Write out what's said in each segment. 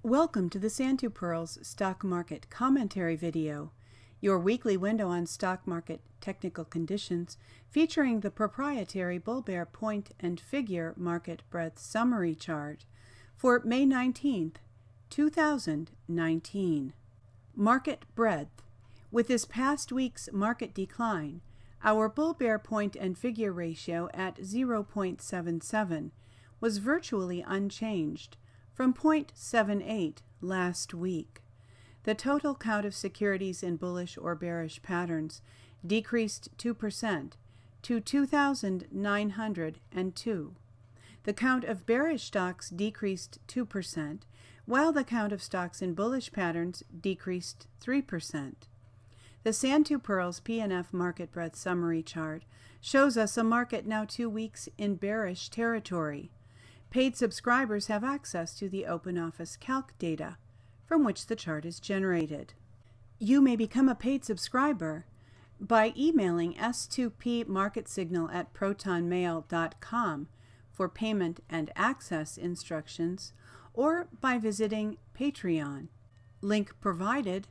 Welcome to the Pirls Stock Market Commentary video, your weekly window on stock market technical conditions, featuring the proprietary bull bear point and figure market breadth summary chart for May 19th, 2019. Market breadth. With this past week's market decline, our bull bear point and figure ratio at 0.77 was virtually unchanged from 0.78 last week. The total count of securities in bullish or bearish patterns decreased 2% to 2,902. The count of bearish stocks decreased 2%, while the count of stocks in bullish patterns decreased 3%. The Pirls P&F market breadth summary chart shows us a market now 2 weeks in bearish territory. Paid subscribers have access to the Open Office Calc data, from which the chart is generated. You may become a paid subscriber by emailing s2pmarketsignal@protonmail.com for payment and access instructions, or by visiting Patreon. Link provided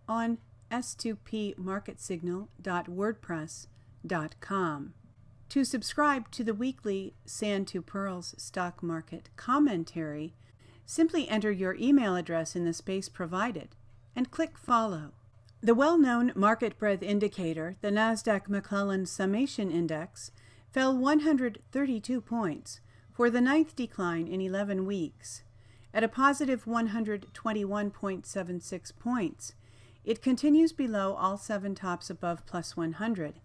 on s2pmarketsignal.wordpress.com. To subscribe to the weekly Pirls Stock Market Commentary, simply enter your email address in the space provided and click Follow. The well-known market breadth indicator, the Nasdaq McClellan Summation Index, fell 132 points for the ninth decline in 11 weeks. At a positive 121.76 points, it continues below all 7 tops above plus 100,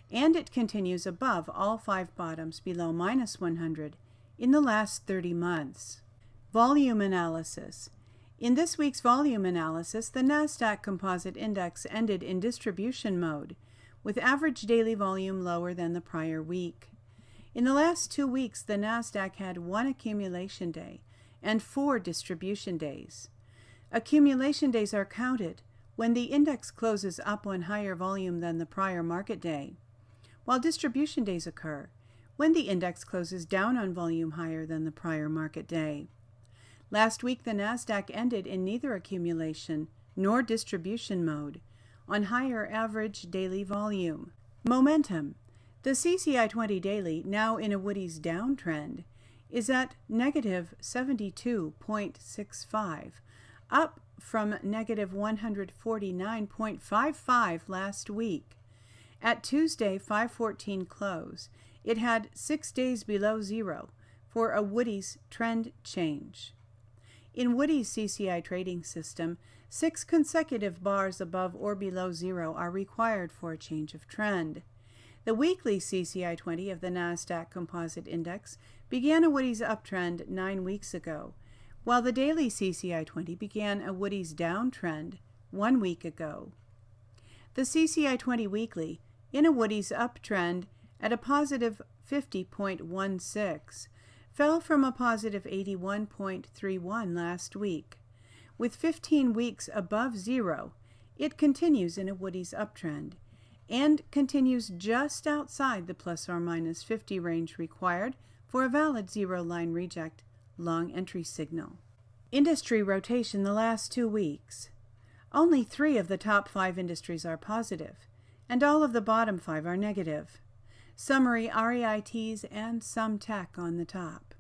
and it continues above all 5 bottoms below minus 100 in the last 30 months. Volume analysis. In this week's volume analysis, the Nasdaq Composite Index ended in distribution mode, with average daily volume lower than the prior week. In the last 2 weeks, the Nasdaq had 1 accumulation day and 4 distribution days. Accumulation days are counted when the index closes up on higher volume than the prior market day, while distribution days occur when the index closes down on volume higher than the prior market day. Last week, the Nasdaq ended in neither accumulation nor distribution mode, on higher average daily volume. Momentum. The CCI 20 daily, now in a Woody's downtrend, is at negative 72.65, up from negative 149.55 last week. At Tuesday 5/14 close, it had 6 days below zero for a Woody's trend change. In Woody's CCI trading system, 6 consecutive bars above or below zero are required for a change of trend. The weekly CCI 20 of the Nasdaq Composite Index began a Woody's uptrend 9 weeks ago, while the daily CCI 20 began a Woody's downtrend 1 week ago. The CCI 20 weekly, in a Woody's uptrend at a positive 50.16, fell from a positive 81.31 last week. With 15 weeks above zero, it continues in a Woody's uptrend and continues just outside the plus or minus 50 range required for a valid zero-line reject long entry signal. Industry rotation the last 2 weeks. Only 3 of the top 5 industries are positive, and all of the bottom 5 are negative. Summary REITs and some tech on the top.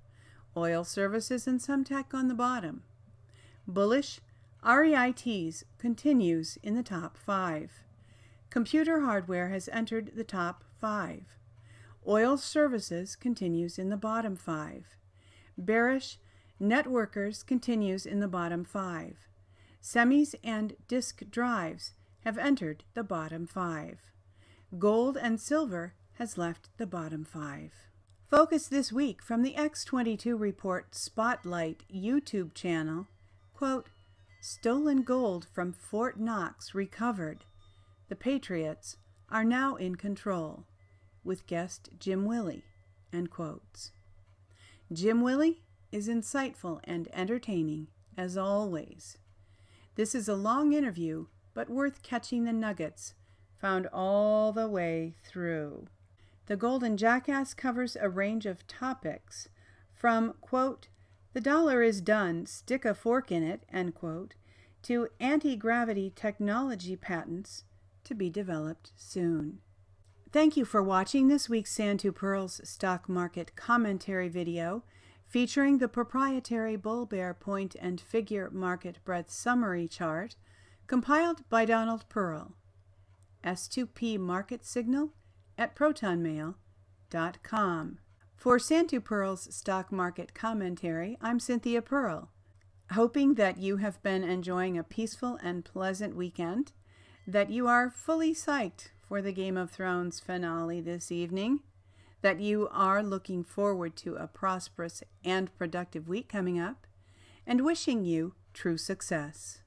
Oil services and some tech on the bottom. Bullish REITs continues in the top 5. Computer hardware has entered the top 5. Oil services continues in the bottom 5. Bearish networkers continues in the bottom 5. Semis and disk drives have entered the bottom 5. Gold and silver has left the bottom 5. Focus this week from the X22 Report Spotlight YouTube channel, quote, "Stolen gold from Fort Knox recovered. The Patriots are now in control," with guest Jim Willie, end quotes. Jim Willie is insightful and entertaining as always. This is a long interview, but worth catching the nuggets found all the way through. The Golden Jackass covers a range of topics from, quote, The dollar is done, stick a fork in it, end quote, to anti-gravity technology patents to be developed soon. Thank you for watching this week's Santu Pirls Stock Market Commentary video featuring the proprietary bull-bear point and figure market breadth summary chart compiled by Donald Pearl. S2P market signal at protonmail.com. For Santu Pirls Stock Market Commentary, I'm Cynthia Pearl, hoping that you have been enjoying a peaceful and pleasant weekend, that you are fully psyched for the Game of Thrones finale this evening, that you are looking forward to a prosperous and productive week coming up, and wishing you true success.